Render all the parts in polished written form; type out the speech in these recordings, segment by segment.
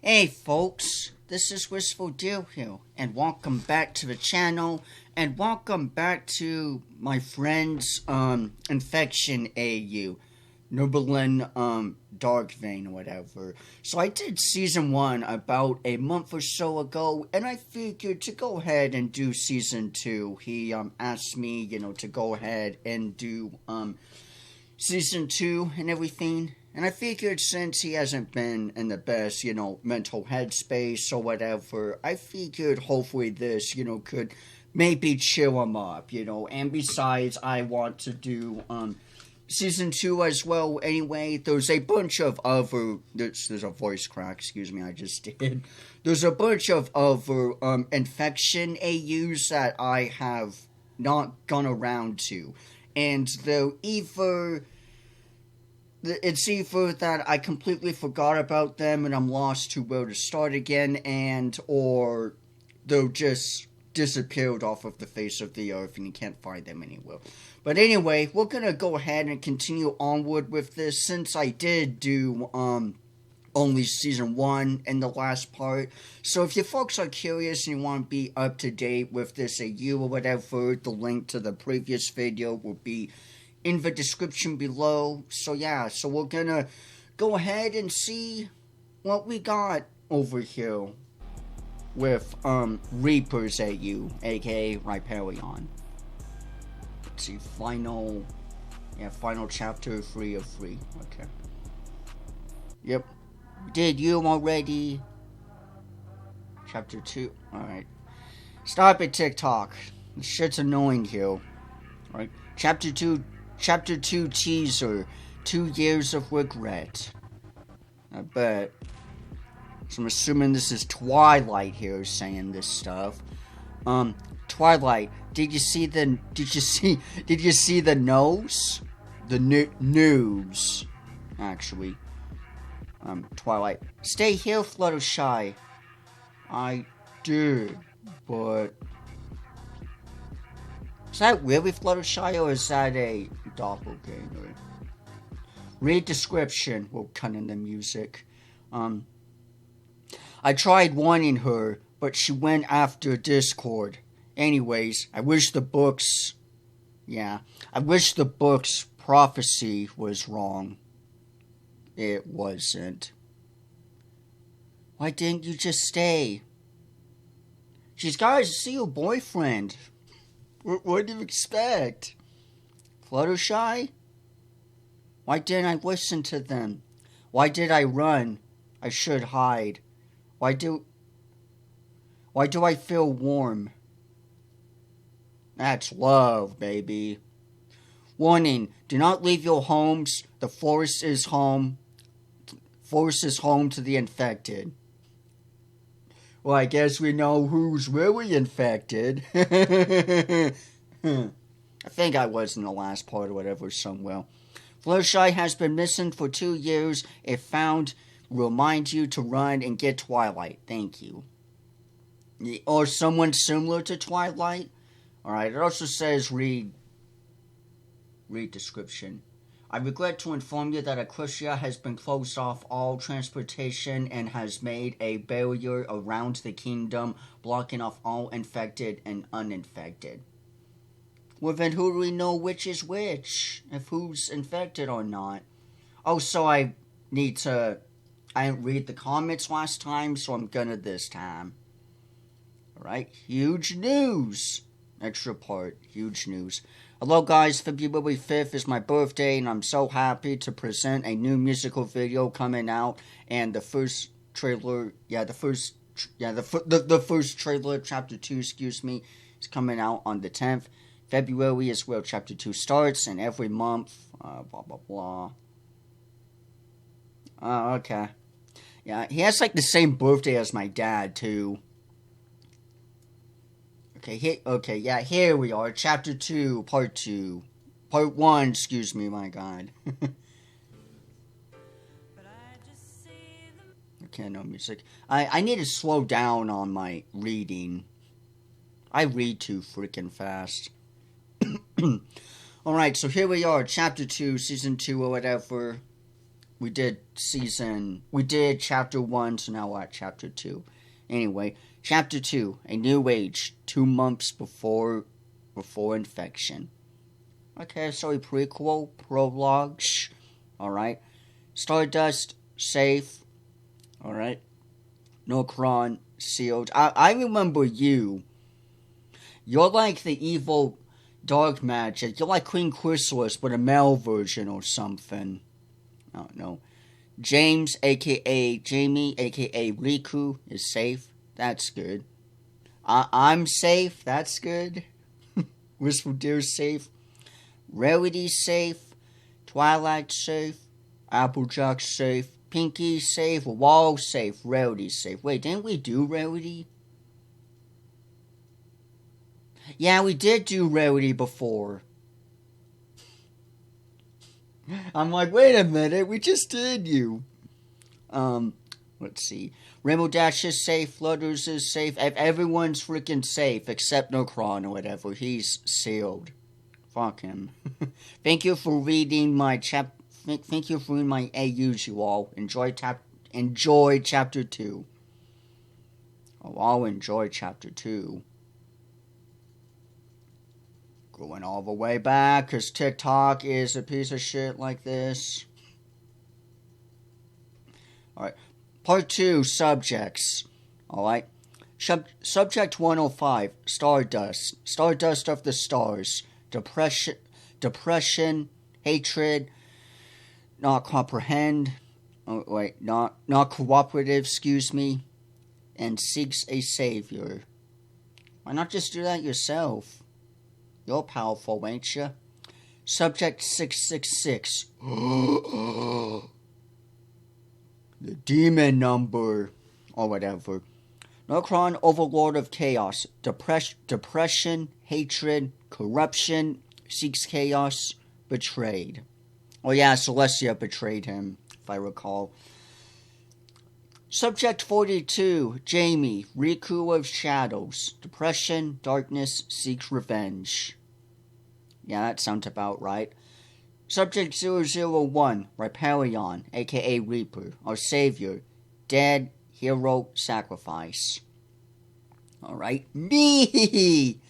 Hey folks, this is Wistful Deal here, and welcome back to the channel, and welcome back to my friend's infection AU, Nublium Darkvein or whatever. So I did season 1 about a month or so ago, and I figured to go ahead and do season 2. He asked me, to go ahead and do season 2 and everything. And I figured since he hasn't been in the best, mental headspace or whatever, I figured hopefully this, could maybe chill him up, And besides, I want to do season 2 as well anyway. There's a bunch of other... There's a voice crack, excuse me, I just did. There's a bunch of other infection AUs that I have not gone around to. And they're either... It's either that I completely forgot about them and I'm lost to where to start again, or they're just disappeared off of the face of the earth and you can't find them anywhere. But anyway, we're gonna go ahead and continue onward with this since I did do only season 1 in the last part. So if you folks are curious and you want to be up to date with this AU or whatever, the link to the previous video will be in the description below. So yeah, so we're gonna go ahead and see what we got over here with Reaper's AU, aka Riparion. Let's see, final chapter 3 of 3. Okay. Yep. Did you already? Chapter 2. Alright. Stop it, TikTok. This shit's annoying here. Alright. Chapter 2 teaser, 2 years of regret. I bet. So I'm assuming this is Twilight here saying this stuff. Twilight, did you see the nose? The news, actually. Twilight, stay here, Fluttershy. I did, but... Is that really Fluttershy, or is that a doppelganger? Read description. We'll cut in the music. I tried warning her, but she went after Discord. Anyways, I wish the book's prophecy was wrong. It wasn't. Why didn't you just stay? She's got to see her boyfriend. What do you expect? Fluttershy? Why didn't I listen to them? Why did I run? I should hide. Why do I feel warm? That's love, baby. Warning, do not leave your homes. The forest is home. Forest is home to the infected. Well, I guess we know who's really infected. I think I was in the last part or whatever somewhere. Fluttershy has been missing for 2 years. If found, will remind you to run and get Twilight. Thank you. Or someone similar to Twilight. Alright, it also says read description. I regret to inform you that Acacia has been closed off all transportation and has made a barrier around the kingdom, blocking off all infected and uninfected. Well, then who do we know which is which? If who's infected or not? Oh, so I didn't read the comments last time, so I'm gonna this time. Alright, huge news. Extra part, huge news. Hello guys, February 5th is my birthday and I'm so happy to present a new musical video coming out, and the first trailer, the first trailer, chapter 2, excuse me, is coming out on the 10th. February is where chapter 2 starts, and every month, blah blah blah. Oh, okay. Yeah, he has like the same birthday as my dad too. Okay, here we are, chapter 2, part 2. Part 1, excuse me, my god. Okay, no music. I need to slow down on my reading. I read too freaking fast. Alright, so here we are, chapter 2, season 2, or whatever. We did chapter 1, so now we're at chapter 2. Anyway, chapter 2, A New Age, 2 months before infection. Okay, sorry, prequel, prologues. Alright. Stardust, safe. Alright. Nocron, sealed. I remember you. You're like the evil dark magic. You're like Queen Chrysalis, but a male version or something. I don't know. James, a.k.a. Jamie, a.k.a. Riku, is safe. That's good. I'm safe. That's good. Wistful Deer's safe. Rarity's safe. Twilight's safe. Applejack's safe. Pinky's safe. Wall's safe. Rarity's safe. Wait, didn't we do Rarity? Yeah, we did do Rarity before. I'm like, wait a minute, we just did you. Let's see. Rainbow Dash is safe, Flutters is safe, everyone's freaking safe, except Nocron or whatever, he's sealed. Fuck him. Thank you for reading my thank you for reading my AUs, you all. Enjoy chapter 2. Oh, I'll enjoy chapter 2. Going all the way back, because TikTok is a piece of shit like this. Alright. Part 2, subjects. Alright. Subject 105, Stardust. Stardust of the stars. Depression, hatred, not comprehend. Oh, wait, not cooperative, excuse me. And seeks a savior. Why not just do that yourself? You're powerful, ain't you? Subject 666. The demon number. Or whatever. Nocron, overlord of chaos. Depression, hatred, corruption, seeks chaos, betrayed. Oh yeah, Celestia betrayed him, if I recall. Subject 42, Jamie, Riku of Shadows. Depression, darkness, seeks revenge. Yeah, that sounds about right. Subject 001, Riparion, aka Reaper, our savior. Dead, hero, sacrifice. Alright, me!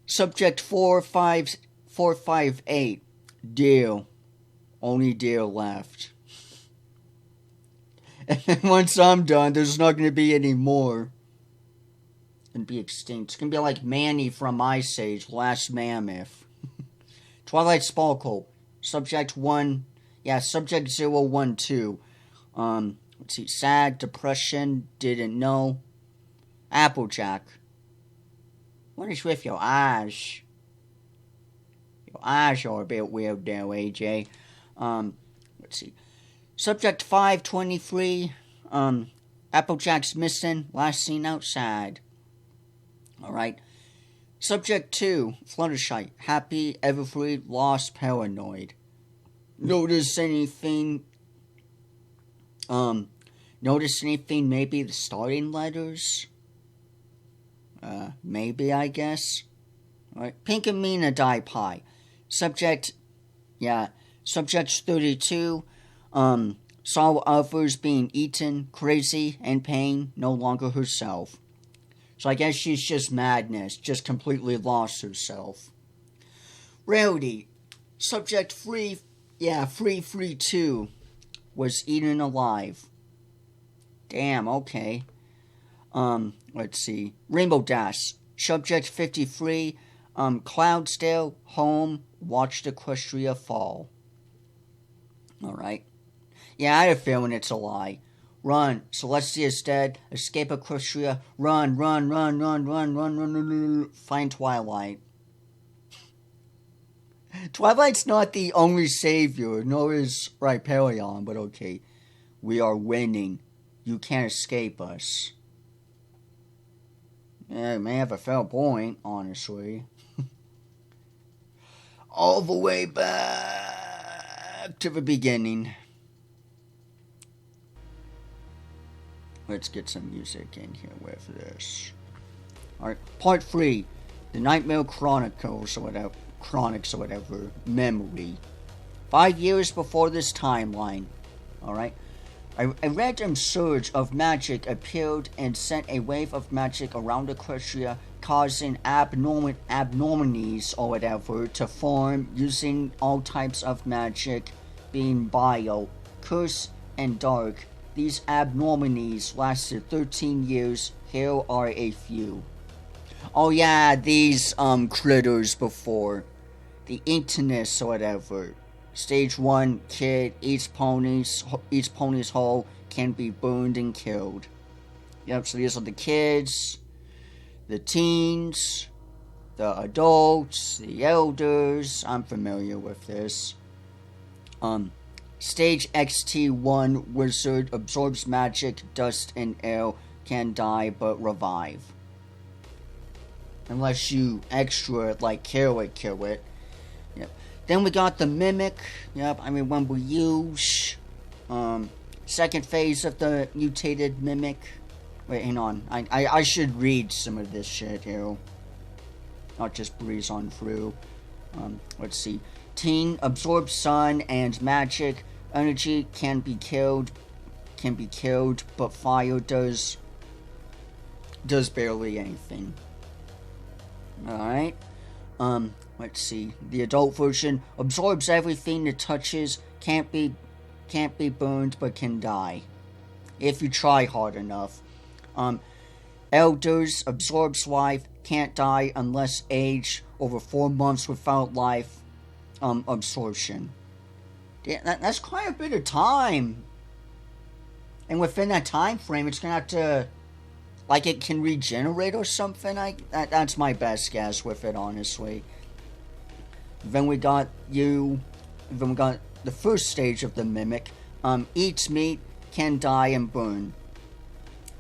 Subject 458, Deal. Only Deal left. And then once I'm done, there's not going to be any more. And be extinct. It's going to be like Manny from Ice Age, Last Mammoth. Twilight Sparkle. Subject 1. Yeah, Subject 012. Let's see. Sad, depression, didn't know. Applejack. What is with your eyes? Your eyes are a bit weird there, AJ. Let's see. Subject 523, Applejack's missing, last seen outside. Alright. Subject 2, Fluttershy, happy, everfree, lost, paranoid. Notice anything, maybe the starting letters? Maybe, I guess. Alright, Pink and Mina die pie. Subject 32, saw others being eaten, crazy, and pain, no longer herself. So I guess she's just madness, just completely lost herself. Rarity, subject 332, was eaten alive. Damn, okay. Let's see. Rainbow Dash, subject 53, Cloudsdale, home, watched Equestria fall. Alright. Yeah, I had a feeling it's a lie. Run. Celestia's dead. Escape Equestria. Run. Find Twilight. Twilight's not the only savior, nor is Riparion, but okay. We are winning. You can't escape us. Yeah, it may have a fair point, honestly. All the way back to the beginning. Let's get some music in here with this. Alright, part 3. The Nightmare Chronicles or whatever. Memory. 5 years before this timeline, Alright? A random surge of magic appeared and sent a wave of magic around Equestria, causing abnormalities or whatever to form using all types of magic, being bio, curse, and dark. These abnormalities lasted 13 years. Here are a few. Oh yeah, these critters before. The Intinus or whatever. Stage 1, kid, each pony's hull can be burned and killed. Yep, so these are the kids, the teens, the adults, the elders. I'm familiar with this. Stage XT1, wizard, absorbs magic, dust, and air, can die but revive. Unless you extra, like, kill it. Yep. Then we got the Mimic. Yep, I mean, when we use second phase of the mutated Mimic. Wait, hang on. I should read some of this shit here. Not just breeze on through. Let's see. Teen absorbs sun and magic. Energy can be killed, but fire does barely anything. Alright. Let's see. The adult version absorbs everything it touches, can't be burned, but can die if you try hard enough. Elders absorbs life, can't die unless age over 4 months without life absorption. Yeah, that's quite a bit of time. And within that time frame, it's gonna have to, like, it can regenerate or something. That's my best guess with it, honestly. Then we got the first stage of the Mimic. Eats meat, can die and burn.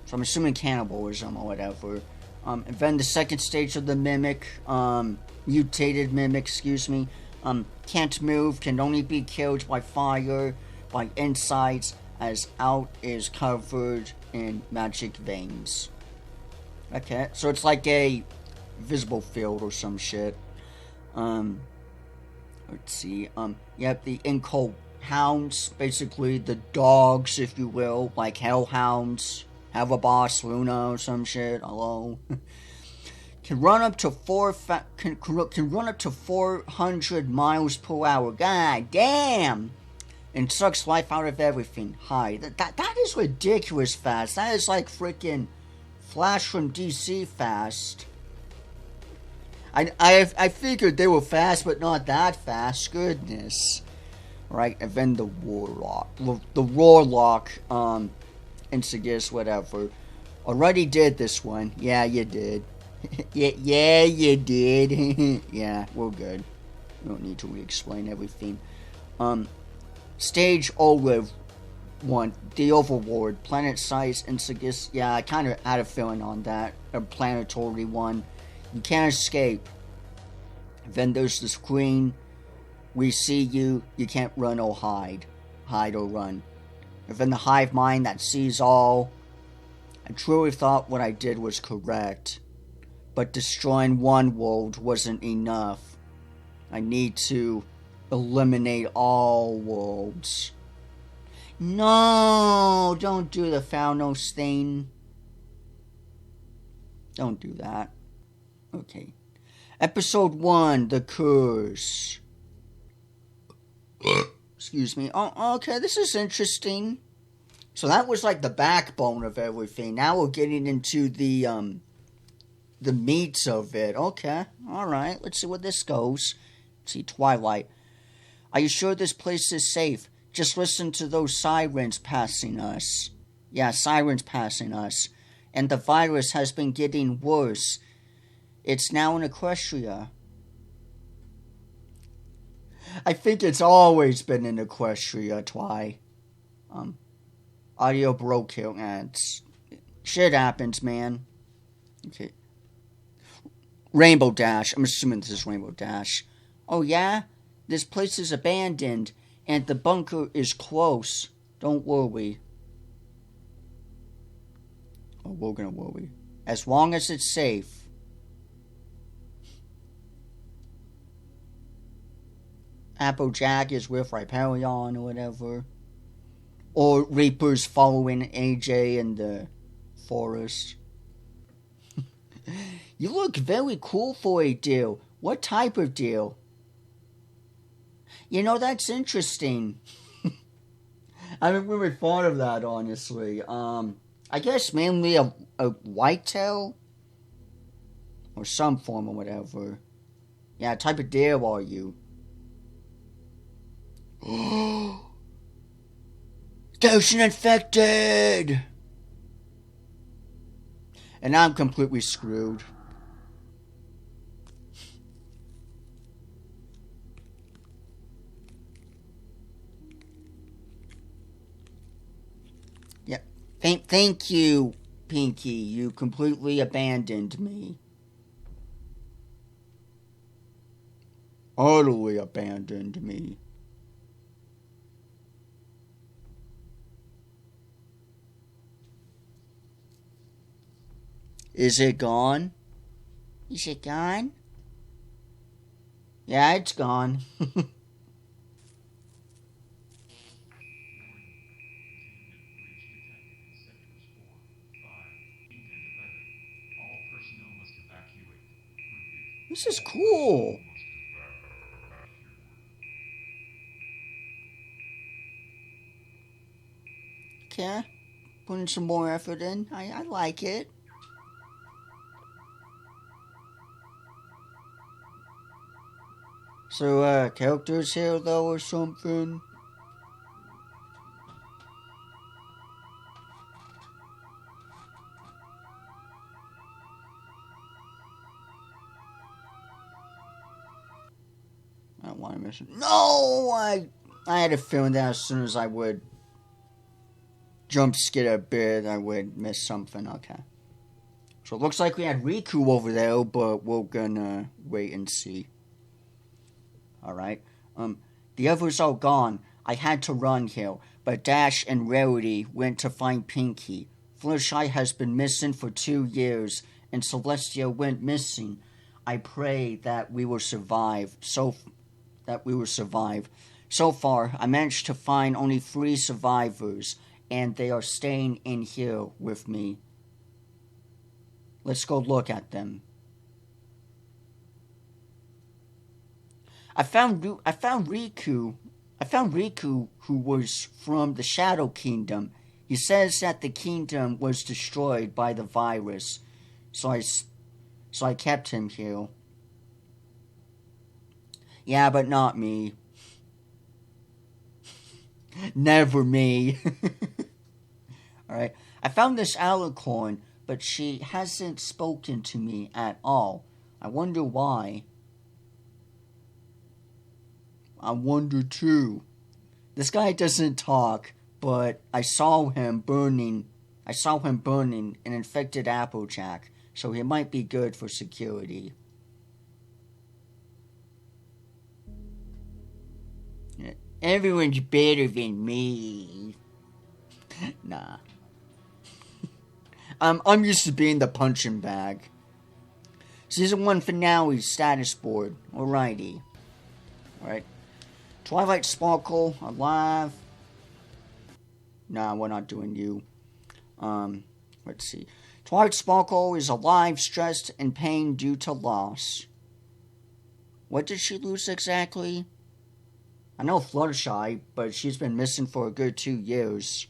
So I'm assuming cannibalism or whatever. And then the second stage of the Mimic, mutated Mimic, can't move, can only be killed by fire, by insights, as out is covered in magic veins. Okay, so it's like a visible field or some shit. Let's see, yep, the Inco hounds, basically the dogs, if you will, like hellhounds, have a boss, Luna or some shit, hello. Can run up to 400 miles per hour. God damn! And sucks life out of everything. Hi. That is ridiculous fast. That is like freaking Flash from DC fast. I figured they were fast, but not that fast. Goodness. Right, and then the Warlock. The Warlock, Insigus, whatever. Already did this one. Yeah, you did. yeah, you did. Yeah, we're good. We don't need to re-explain everything. Stage Olive 1, the Overlord, planet size, Insigus. Yeah, I kind of had a feeling on that. A planetary one. You can't escape. Then there's the screen. We see you. You can't run or hide. Hide or run. And then the hive mind that sees all. I truly thought what I did was correct. But destroying one world wasn't enough. I need to eliminate all worlds. No! Don't do the Thanos thing. Don't do that. Okay. Episode 1, The Curse. Excuse me. Oh, okay, this is interesting. So that was like the backbone of everything. Now we're getting into the meats of it. Okay, alright, let's see where this goes. Let's see, Twilight. Are you sure this place is safe? Just listen to those sirens passing us. Yeah, sirens passing us. And the virus has been getting worse. It's now in Equestria. I think it's always been in Equestria, Twi. Audio broke here. Shit happens, man. Okay. Rainbow Dash. I'm assuming this is Rainbow Dash. Oh, yeah? This place is abandoned, and the bunker is close. Don't worry. Oh, we're gonna worry. As long as it's safe. Applejack is with Rhyperion or whatever. Or Reapers following AJ in the forest. You look very cool for a deal. What type of deal? You know, that's interesting. I haven't really thought of that, honestly. I guess mainly a whitetail? Or some form or whatever. Yeah, type of deal are you? There's an infected! And I'm completely screwed. Yeah. Thank you, Pinky. You completely abandoned me. Utterly abandoned me. Is it gone? Is it gone? Yeah, it's gone. This is cool. Okay. Putting some more effort in. I like it. So, characters here, though, or something? I don't want to miss it. No! I had a feeling that as soon as I would jump skid a bit, I would miss something. Okay. So it looks like we had Riku over there, but we're gonna wait and see. Alright. The others are gone. I had to run here, but Dash and Rarity went to find Pinky. Fluttershy has been missing for 2 years, and Celestia went missing. I pray that we will survive. So far, I managed to find only 3 survivors, and they are staying in here with me. Let's go look at them. I found Riku, who was from the Shadow Kingdom. He says that the kingdom was destroyed by the virus, so I kept him here. Yeah, but not me. Never me. Alright. I found this alicorn, but she hasn't spoken to me at all. I wonder why. I wonder too. This guy doesn't talk, but I saw him burning an infected Applejack, so he might be good for security. Everyone's better than me. Nah. I'm used to being the punching bag. Season 1 finale status board. Alrighty. Alright. Twilight Sparkle, alive. Nah, we're not doing you. Let's see. Twilight Sparkle is alive, stressed, and pain due to loss. What did she lose exactly? I know Fluttershy, but she's been missing for a good 2 years.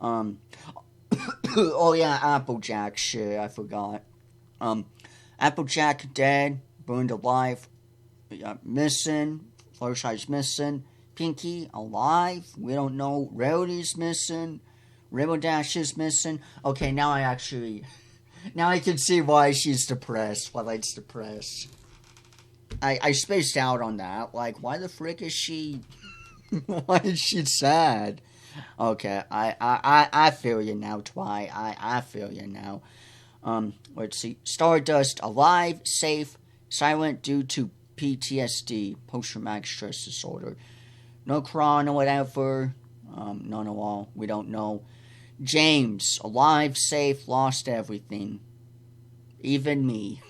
Oh yeah, Applejack, shit, I forgot. Applejack dead, burned alive, missing, Fluttershy's missing, Pinky alive, we don't know, Rarity's missing, Rainbow Dash is missing. Okay, now I can see why she's depressed, Twilight's depressed. I spaced out on that, like, why the frick is she, why is she sad? Okay, I feel you now, Twi. I feel you now. Let's see. Stardust, alive, safe, silent due to PTSD, post-traumatic stress disorder. No Kron or whatever. None at all. We don't know. James, alive, safe, lost everything. Even me.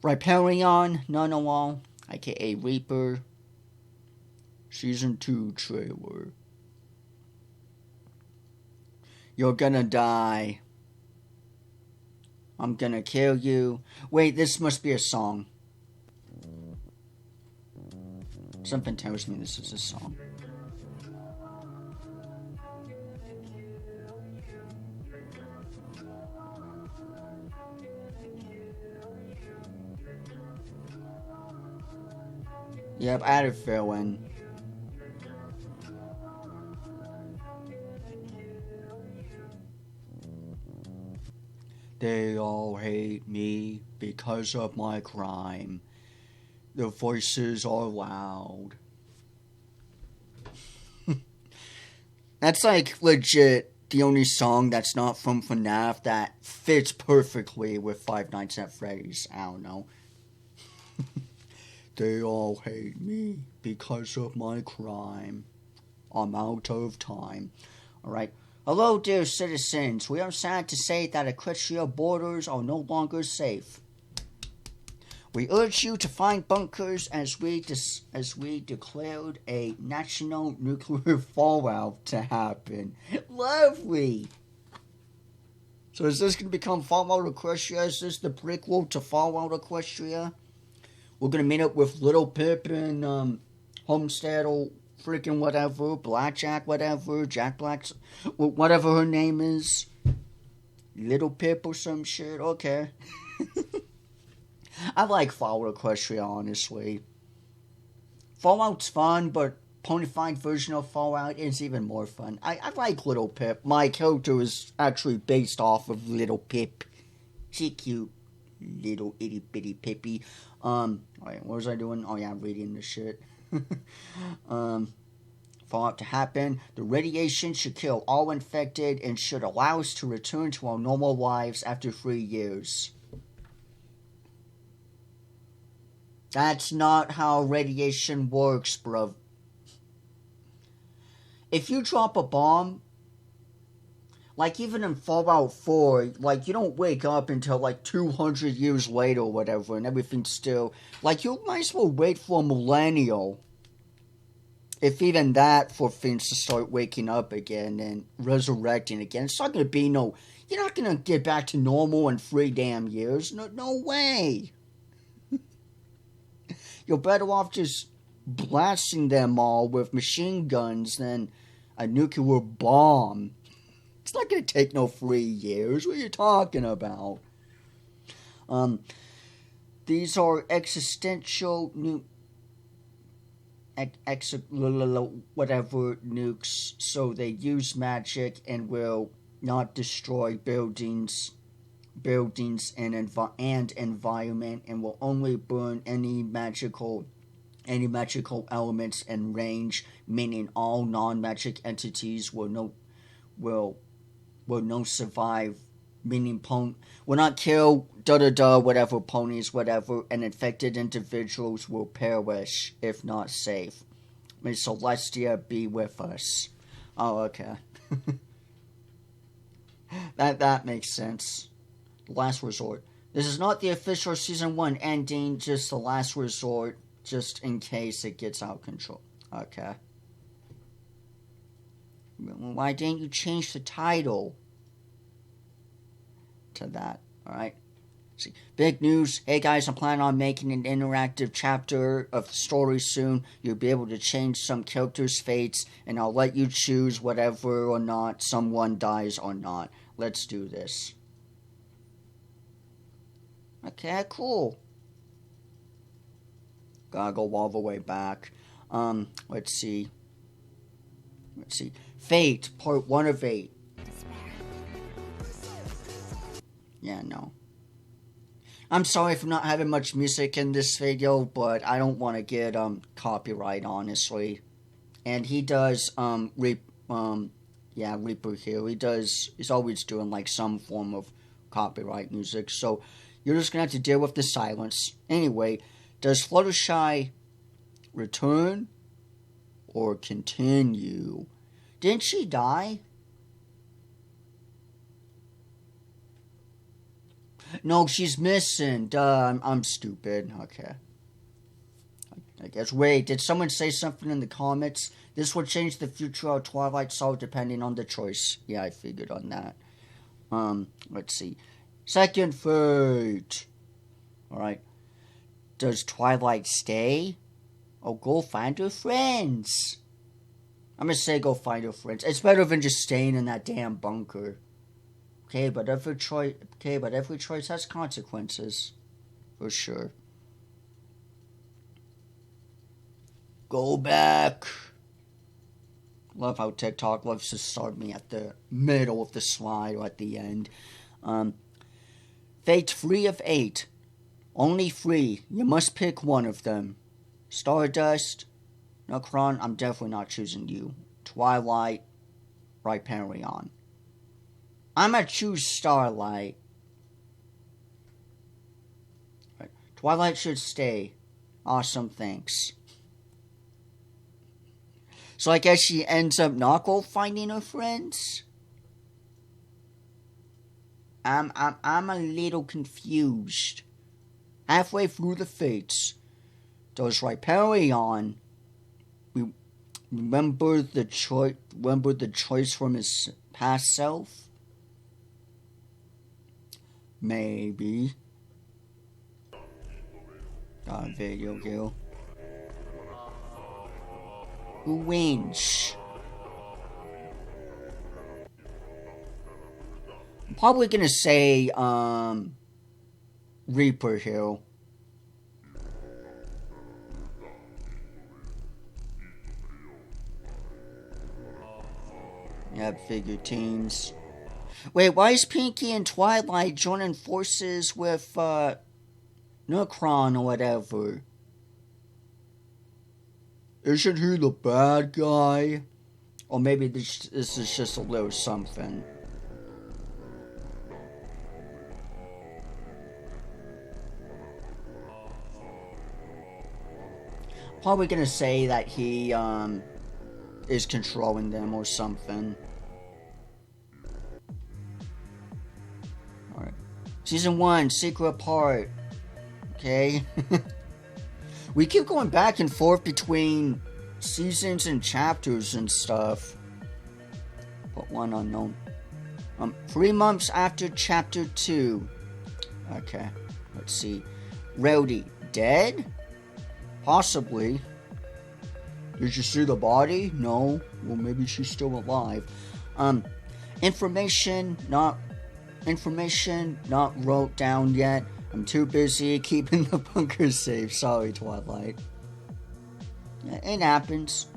Riparion, none at all. AKA Reaper. Season 2 trailer. You're gonna die. I'm gonna kill you. Wait, this must be a song. Something tells me this is a song. Yep, I had a feeling. They all hate me because of my crime. The voices are loud. That's like legit the only song that's not from FNAF that fits perfectly with Five Nights at Freddy's. I don't know. They all hate me because of my crime. I'm out of time. Alright. Hello, dear citizens. We are sad to say that Equestria borders are no longer safe. We urge you to find bunkers as we declared a national nuclear fallout to happen. Lovely! So is this going to become Fallout Equestria? Is this the prequel to Fallout Equestria? We're going to meet up with Little Pip and Homestead or freaking whatever, Blackjack whatever, Jack Black's, whatever her name is. Little Pip or some shit, okay. I like Fallout Equestria, honestly. Fallout's fun, but ponified version of Fallout is even more fun. I like Little Pip. My character is actually based off of Little Pip. She cute. Little itty bitty Pippy. Alright, what was I doing? Oh yeah, reading this shit. Fallout to happen. The radiation should kill all infected and should allow us to return to our normal lives after 3 years. That's not how radiation works, bruv. If you drop a bomb, like even in Fallout 4, like you don't wake up until like 200 years later or whatever and everything's still, like you might as well wait for a millennial. If even that, for things to start waking up again and resurrecting again. It's not gonna be no, you're not gonna get back to normal in 3 damn years. No way. You're better off just blasting them all with machine guns than a nuclear bomb. It's not going to take no 3 years. What are you talking about? These are existential whatever nukes, so they use magic and will not destroy buildings and environment, and will only burn any magical elements in range, meaning all non-magic entities will no survive, meaning will not kill whatever ponies whatever, and infected individuals will perish if not safe. May Celestia be with us. Oh, okay. that makes sense. Last resort. This is not the official season 1 ending, just the last resort, just in case it gets out of control. Okay. Why didn't you change the title to that? Alright. See. Big news. Hey guys, I'm planning on making an interactive chapter of the story soon. You'll be able to change some characters' fates, and I'll let you choose whether or not someone dies or not. Let's do this. Okay, cool. Gotta go all the way back. Let's see. Fate, part 1 of 8. Yeah, no. I'm sorry for not having much music in this video, but I don't want to get, copyright, honestly. And he does, Reaper here. He's always doing, like, some form of copyright music, so you're just gonna have to deal with the silence. Anyway, does Fluttershy return or continue? Didn't she die? No, she's missing. Duh, I'm stupid. Okay. I guess. Wait, did someone say something in the comments This will change the future of Twilight Soul depending on the choice. Yeah, I figured on that. Let's see. Second fate. Alright. Does Twilight stay? Or go find her friends? I'm gonna say go find her friends. It's better than just staying in that damn bunker. Okay, but every choice has consequences. For sure. Go back. Love how TikTok loves to start me at the middle of the slide or at the end. Fate 3 of 8. Only 3. You must pick one of them. Stardust. Nocron, I'm definitely not choosing you. Twilight. Rhyperion. I'm gonna choose Starlight. Right. Twilight should stay. Awesome, thanks. So I guess she ends up not go finding her friends? I'm a little confused. Halfway through the fates, does Rhyperion remember the choice from his past self? Maybe. God, video kill. Who wins? I'm probably gonna say, Reaper Hill. Yeah, figure teams. Wait, why is Pinky and Twilight joining forces with, Nocron or whatever? Isn't he the bad guy? Or maybe this is just a little something. Probably gonna say that he, is controlling them or something. Alright. Season 1, Secret Part. Okay. We keep going back and forth between seasons and chapters and stuff. But one unknown. 3 months after chapter 2. Okay. Let's see. Rowdy, dead? Possibly. Did you see the body? No. Well, maybe she's still alive. Information not wrote down yet. I'm too busy keeping the bunker safe. Sorry, Twilight. Yeah, it happens.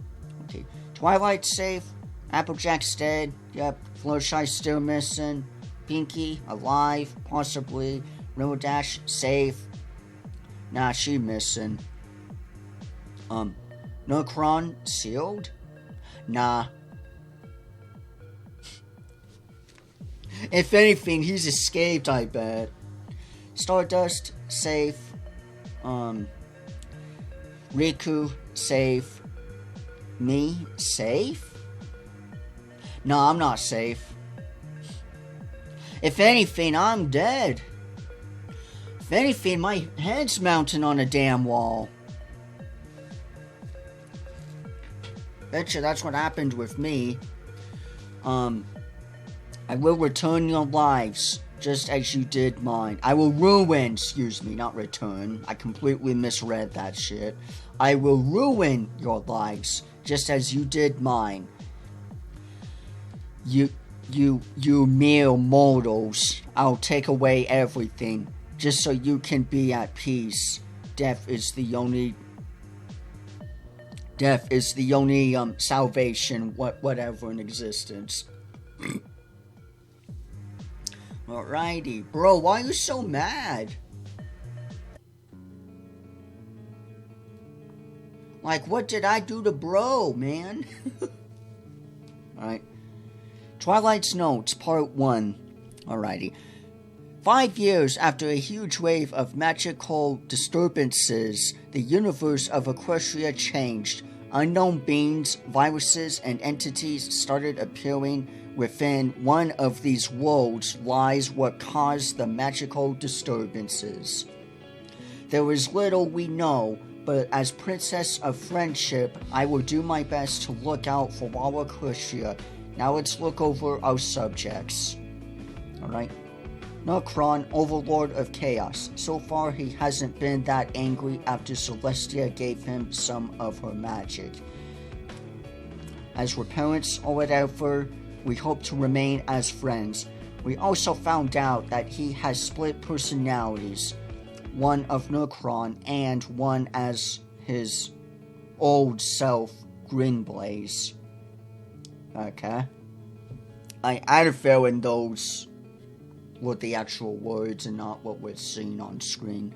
Okay. Twilight's safe. Applejack's dead. Yep. Fluttershy's still missing. Pinky, alive. Possibly. Dash, safe. Nah, she missing. Nocron, sealed? Nah. If anything, he's escaped, I bet. Stardust, safe. Riku, safe. Me, safe? No, I'm not safe. If anything, I'm dead. If anything, my head's mounting on a damn wall. Betcha that's what happened with me. I will return your lives, just as you did mine. I will ruin, excuse me, not return. I completely misread that shit. I will ruin your lives, just as you did mine. You mere mortals. I'll take away everything, just so you can be at peace. Death is the only salvation, whatever in existence. Alrighty. Bro, why are you so mad? Like, what did I do to bro, man? Alright. Twilight's Notes, Part 1. Alrighty. 5 years after a huge wave of magical disturbances, the universe of Equestria changed. Unknown beings, viruses, and entities started appearing. Within one of these worlds lies what caused the magical disturbances. There is little we know, but as Princess of Friendship, I will do my best to look out for our Crucia. Now let's look over our subjects. Alright. Nurkron, Overlord of Chaos. So far, he hasn't been that angry after Celestia gave him some of her magic. As we're parents or whatever, we hope to remain as friends. We also found out that he has split personalities. One of Nurkron and one as his old self, Grinblaze. Okay. I had a feeling those were the actual words and not what we're seeing on screen.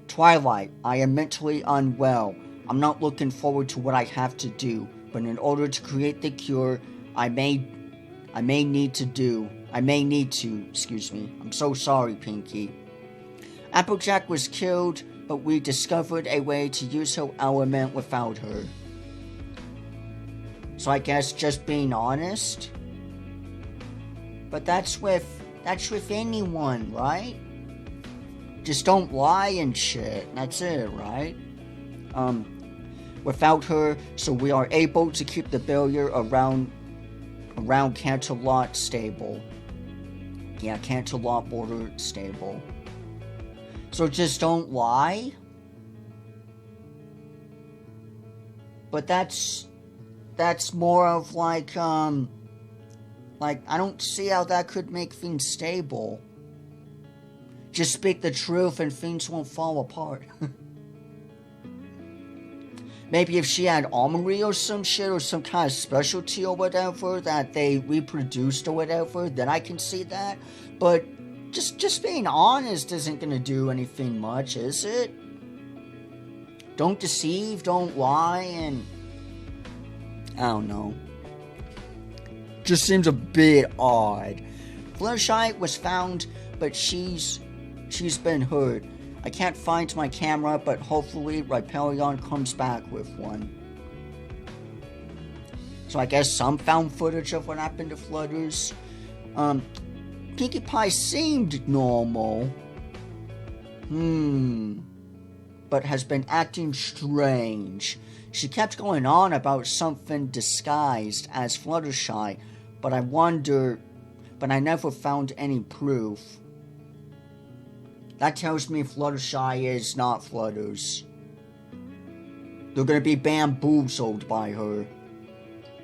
Twilight, I am mentally unwell. I'm not looking forward to what I have to do, but in order to create the cure, I may need to, excuse me. I'm so sorry, Pinky. Applejack was killed, but we discovered a way to use her element without her. So I guess just being honest? But that's with anyone, right? Just don't lie and shit. That's it, right? Without her, so we are able to keep the barrier around Canterlot stable. Yeah, Canterlot border stable. So just don't lie? But that's more of like, I don't see how that could make things stable. Just speak the truth and things won't fall apart. Maybe if she had armory or some shit or some kind of specialty or whatever that they reproduced or whatever, then I can see that. But just being honest isn't gonna do anything much, is it? Don't deceive, don't lie, and I don't know. Just seems a bit odd. Fluttershy was found, but she's been hurt. I can't find my camera, but hopefully Rhyperion comes back with one. So I guess some found footage of what happened to Flutters. Pinkie Pie seemed normal. But has been acting strange. She kept going on about something disguised as Fluttershy, but I never found any proof. That tells me Fluttershy is not Flutters. They're gonna be bamboozled by her.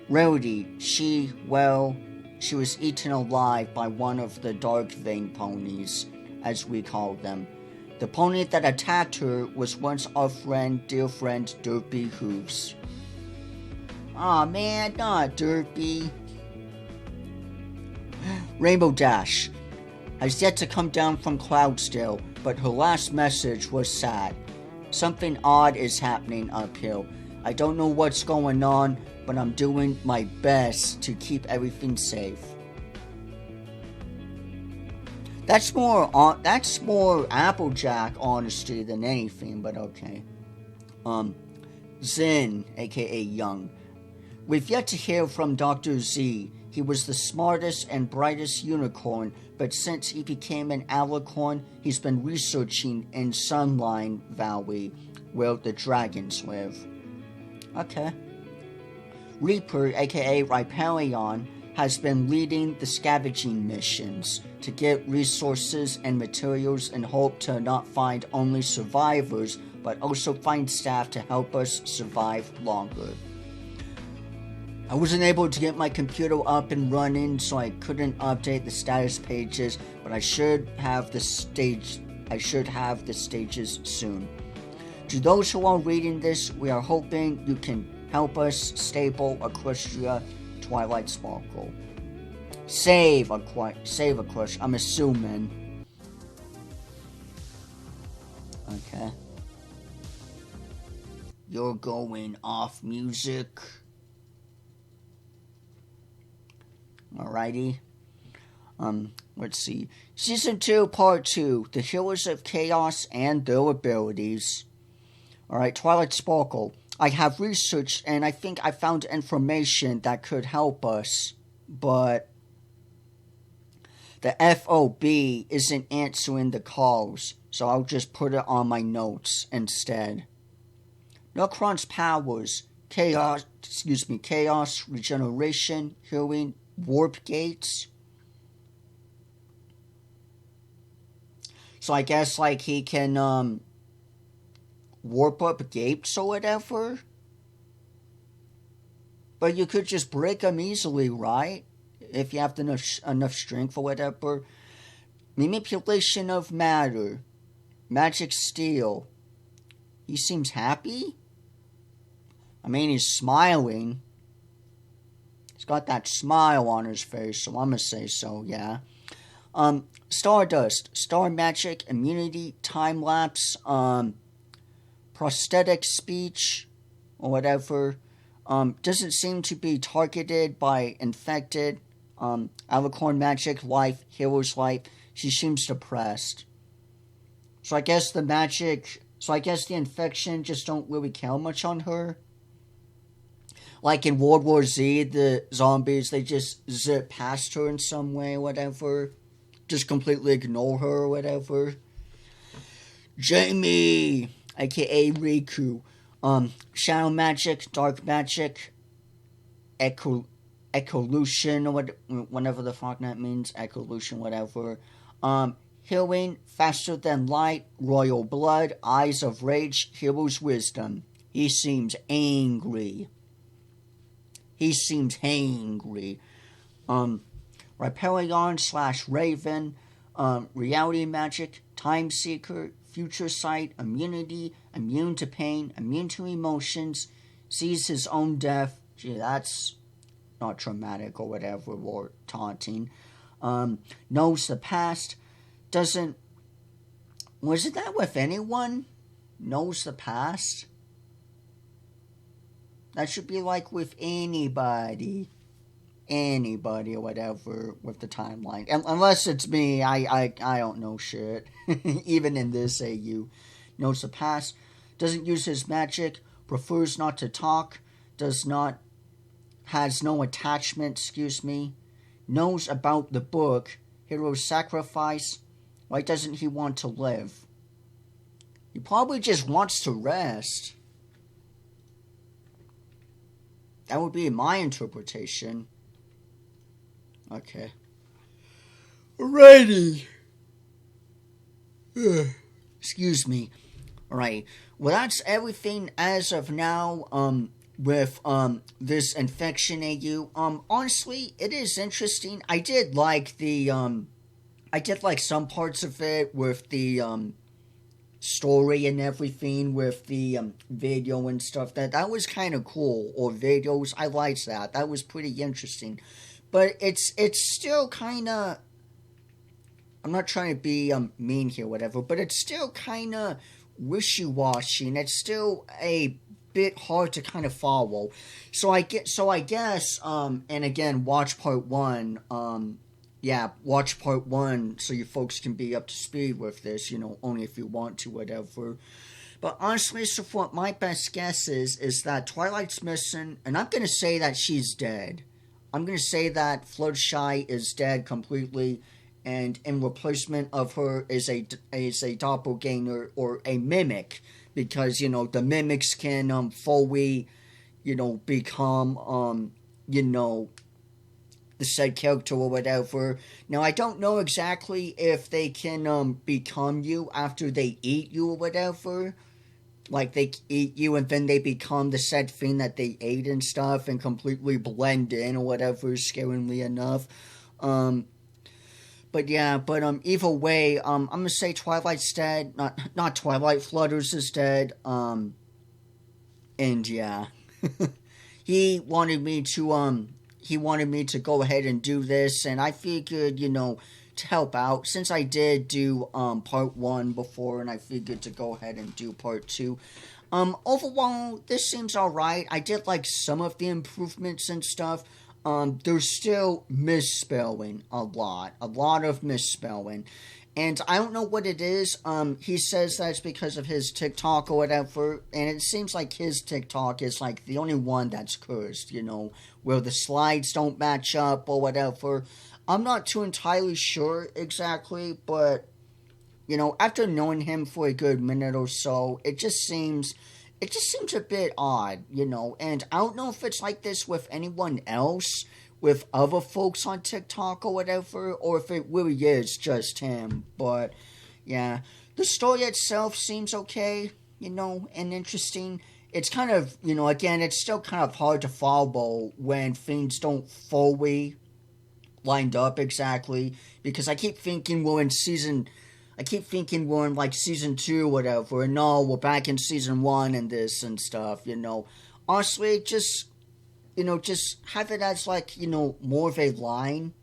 Rarity, she was eaten alive by one of the Darkvein ponies, as we call them. The pony that attacked her was once our dear friend, Derpy Hooves. Aw man, not Derpy. Rainbow Dash has yet to come down from Cloudsdale, but her last message was sad. Something odd is happening uphill. I don't know what's going on, but I'm doing my best to keep everything safe. That's more Applejack honesty than anything, but okay. Zen, aka Young. We've yet to hear from Dr. Z. He was the smartest and brightest unicorn, but since he became an alicorn, he's been researching in Sunline Valley, where the dragons live. Okay. Reaper, aka Rhyperion, has been leading the scavenging missions to get resources and materials in hope to not find only survivors, but also find staff to help us survive longer. I wasn't able to get my computer up and running, so I couldn't update the status pages, but I should have the stages soon. To those who are reading this, we are hoping you can help us stable Equestria Twilight Sparkle. Save Equestria, I'm assuming. Okay. You're going off music. Alrighty. Let's see. Season 2, Part 2. The Healers of Chaos and Their Abilities. Alright, Twilight Sparkle. I have researched and I think I found information that could help us, but the FOB isn't answering the calls, so I'll just put it on my notes instead. Nocron's powers, chaos, regeneration, healing, warp gates. So I guess, like, he can, warp up gates or whatever. But you could just break them easily, right? If you have enough strength or whatever. Manipulation of matter. Magic steel. He seems happy? I mean, he's smiling. He's got that smile on his face, so I'm gonna say so, yeah. Stardust. Star magic, immunity, time-lapse, prosthetic speech, or whatever. Doesn't seem to be targeted by infected. Alicorn magic, life, hero's life. She seems depressed. So I guess the infection just don't really count much on her. Like in World War Z, the zombies, they just zip past her in some way, whatever. Just completely ignore her or whatever. Jamie, aka Riku. Shadow magic, dark magic, echolution, or whatever the fuck that means, echolution, whatever. Healing, faster than light, royal blood, eyes of rage, hero's wisdom. He seems angry. Ripelion/Raven, reality magic, time seeker, future sight, immunity, immune to pain, immune to emotions, sees his own death. Gee, that's not traumatic or whatever, or taunting. Knows the past, doesn't... Was it that with anyone? Knows the past? That should be like with anybody or whatever with the timeline. Unless it's me, I don't know shit. Even in this AU. Knows the past, doesn't use his magic, prefers not to talk, has no attachment, knows about the book, hero's sacrifice. Why doesn't he want to live? He probably just wants to rest. That would be my interpretation. Okay. Alrighty. Excuse me. Alright. Well, that's everything as of now, with, this infection AU. Honestly, it is interesting. I did like some parts of it with the, story and everything, with the, video and stuff. That was kind of cool. Or videos. I liked that. That was pretty interesting. But it's still kind of... I'm not trying to be mean here, whatever, but it's still kind of wishy-washy, and it's still a bit hard to kind of follow. So I guess, and again, watch part 1. Watch part 1 so you folks can be up to speed with this, only if you want to, whatever. But honestly, so what my best guess is that Twilight's missing, and I'm going to say that she's dead. I'm going to say that Fluttershy is dead completely, and in replacement of her is a doppelganger or a mimic, because, the mimics can fully, become, the said character or whatever. Now, I don't know exactly if they can become you after they eat you or whatever. Like, they eat you and then they become the said thing that they ate and stuff and completely blend in or whatever, scarily enough. Either way, I'm gonna say Twilight's dead. Not Twilight, Flutters is dead. And yeah. He wanted me to go ahead and do this, and I figured, to help out, since I did do part 1 before, and I figured to go ahead and do part 2. Overall, this seems alright. I did like some of the improvements and stuff. There's still misspelling a lot of misspelling, and I don't know what it is. He says that's because of his TikTok or whatever, and it seems like his TikTok is like the only one that's cursed, where the slides don't match up or whatever. I'm not too entirely sure exactly, but, after knowing him for a good minute or so, it just seems it just seems a bit odd, and I don't know if it's like this with anyone else, with other folks on TikTok or whatever, or if it really is just him, but yeah. The story itself seems okay, and interesting. It's kind of, again, it's still kind of hard to follow when things don't fully lined up exactly, because I keep thinking we're in like season 2 or whatever, and no, we're back in season 1 and this and stuff, Honestly, just have it as like, more of a line,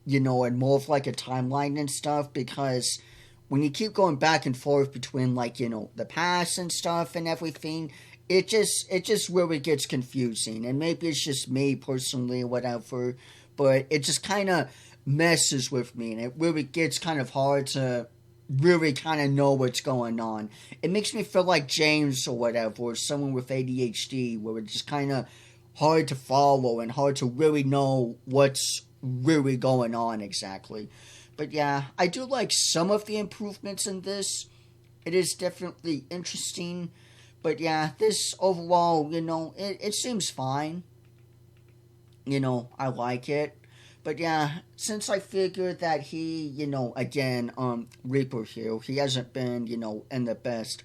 and more of like a timeline and stuff, because when you keep going back and forth between like, the past and stuff and everything, it just really gets confusing. And maybe it's just me personally or whatever, but it just kind of messes with me, and it really gets kind of hard to really kind of know what's going on. It makes me feel like James or whatever, or someone with ADHD, where it's just kind of hard to follow and hard to really know what's really going on exactly. But yeah, I do like some of the improvements in this. It is definitely interesting. But yeah, this overall, it seems fine. I like it. But yeah, since I figured that he, again, Reaper here, he hasn't been, in the best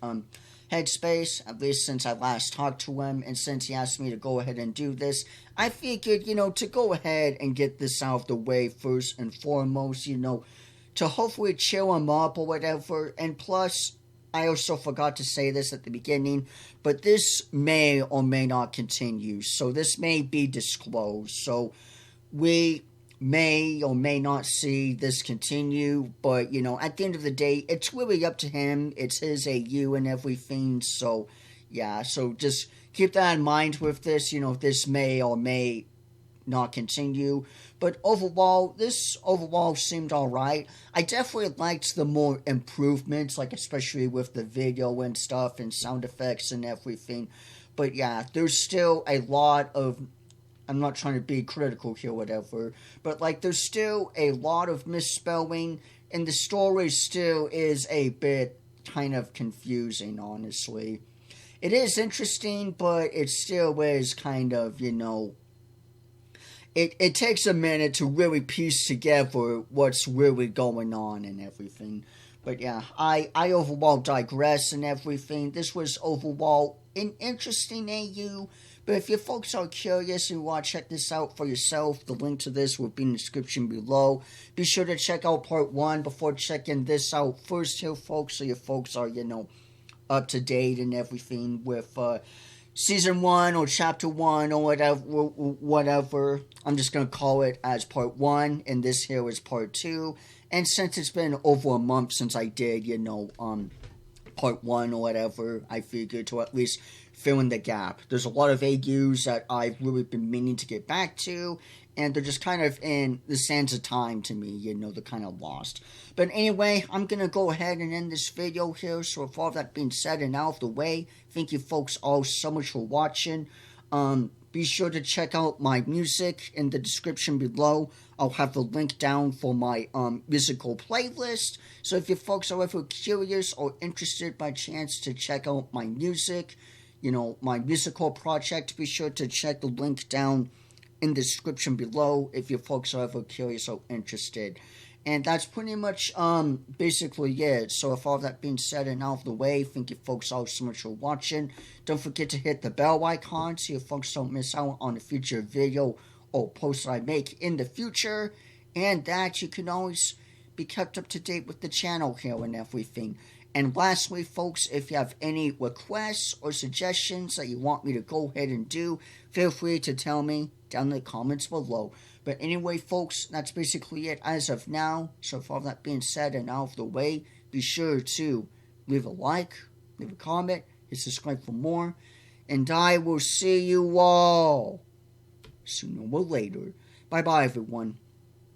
headspace, at least since I last talked to him, and since he asked me to go ahead and do this, I figured, to go ahead and get this out of the way first and foremost, to hopefully chill him up or whatever. And plus, I also forgot to say this at the beginning, but this may or may not continue, so this may be disclosed, so we may or may not see this continue, but, at the end of the day, it's really up to him. It's his AU and everything, so, yeah, so just keep that in mind with this, this may or may not continue, but this overall seemed alright. I definitely liked the more improvements, like especially with the video and stuff, and sound effects and everything, but yeah, there's still a lot of, I'm not trying to be critical here, whatever, but like there's still a lot of misspelling, and the story still is a bit kind of confusing, honestly. It is interesting, but it still is kind of, it takes a minute to really piece together what's really going on and everything. But yeah, I overall digress and everything. This was overall an interesting AU. But if you folks are curious and want to check this out for yourself, the link to this will be in the description below. Be sure to check out part 1 before checking this out first here, folks, so your folks are, up to date and everything with season 1 or chapter 1 or whatever. I'm just going to call it as part 1, and this here is part 2. And since it's been over a month since I did, part 1 or whatever, I figured to at least fill in the gap. There's a lot of AUs that I've really been meaning to get back to, and they're just kind of in the sands of time to me, they're kind of lost. But anyway, I'm going to go ahead and end this video here, so with all that being said and out of the way, thank you folks all so much for watching. Be sure to check out my music in the description below. I'll have the link down for my musical playlist. So if you folks are ever curious or interested by chance to check out my music, my musical project, be sure to check the link down in the description below if you folks are ever curious or interested. And that's pretty much basically it. So with all that being said and out of the way, thank you folks all so much for watching. Don't forget to hit the bell icon so you folks don't miss out on a future video or post that I make in the future. And that you can always be kept up to date with the channel here and everything. And lastly, folks, if you have any requests or suggestions that you want me to go ahead and do, feel free to tell me down in the comments below. But anyway, folks, that's basically it as of now. So with all that being said and out of the way, be sure to leave a like, leave a comment, hit subscribe for more. And I will see you all sooner or later. Bye-bye, everyone.